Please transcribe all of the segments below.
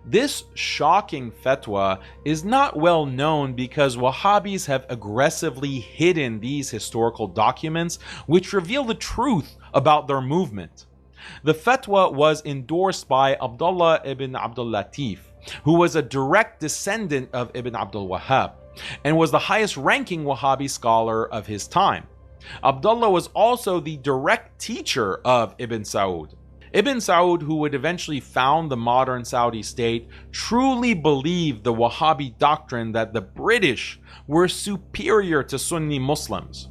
This shocking fatwa is not well known because Wahhabis have aggressively hidden these historical documents which reveal the truth about their movement. The fatwa was endorsed by Abdullah ibn Abdul Latif, who was a direct descendant of Ibn Abdul Wahhab and was the highest ranking Wahhabi scholar of his time. Abdullah was also the direct teacher of Ibn Saud. Ibn Saud, who would eventually found the modern Saudi state, truly believed the Wahhabi doctrine that the British were superior to Sunni Muslims.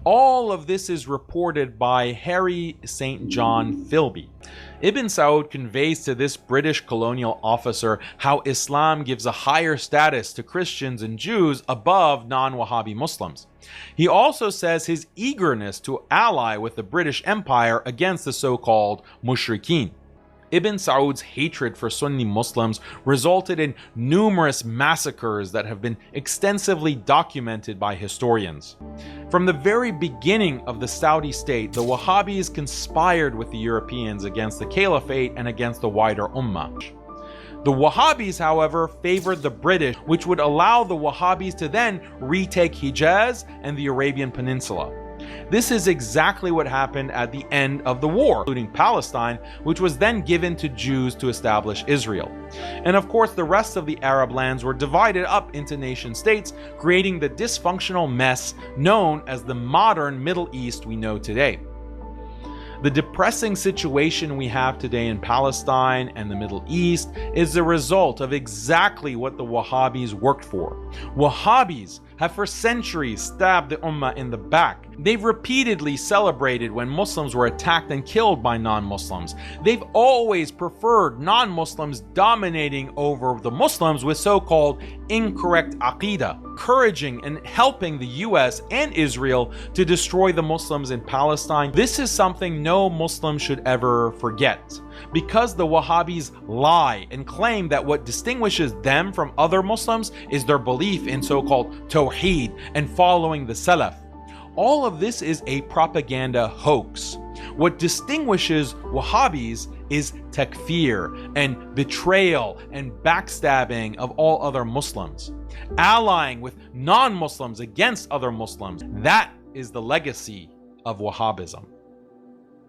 All of this is reported by Harry St. John Philby. Ibn Saud conveys to this British colonial officer how Islam gives a higher status to Christians and Jews above non-Wahhabi Muslims. He also says his eagerness to ally with the British Empire against the so-called Mushrikeen. Ibn Saud's hatred for Sunni Muslims resulted in numerous massacres that have been extensively documented by historians. From the very beginning of the Saudi state, the Wahhabis conspired with the Europeans against the Caliphate and against the wider Ummah. The Wahhabis, however, favored the British, which would allow the Wahhabis to then retake Hijaz and the Arabian Peninsula. This is exactly what happened at the end of the war, including Palestine, which was then given to Jews to establish Israel. And of course, the rest of the Arab lands were divided up into nation states, creating the dysfunctional mess known as the modern Middle East we know today. The depressing situation we have today in Palestine and the Middle East is the result of exactly what the Wahhabis worked for. Wahhabis have for centuries stabbed the Ummah in the back. They've repeatedly celebrated when Muslims were attacked and killed by non-Muslims. They've always preferred non-Muslims dominating over the Muslims with so-called incorrect aqidah, encouraging and helping the US and Israel to destroy the Muslims in Palestine. This is something no Muslim should ever forget, because the Wahhabis lie and claim that what distinguishes them from other Muslims is their belief in so-called Tawheed and following the Salaf. All of this is a propaganda hoax. What distinguishes Wahhabis is takfir and betrayal and backstabbing of all other Muslims, allying with non-Muslims against other Muslims. That is the legacy of Wahhabism.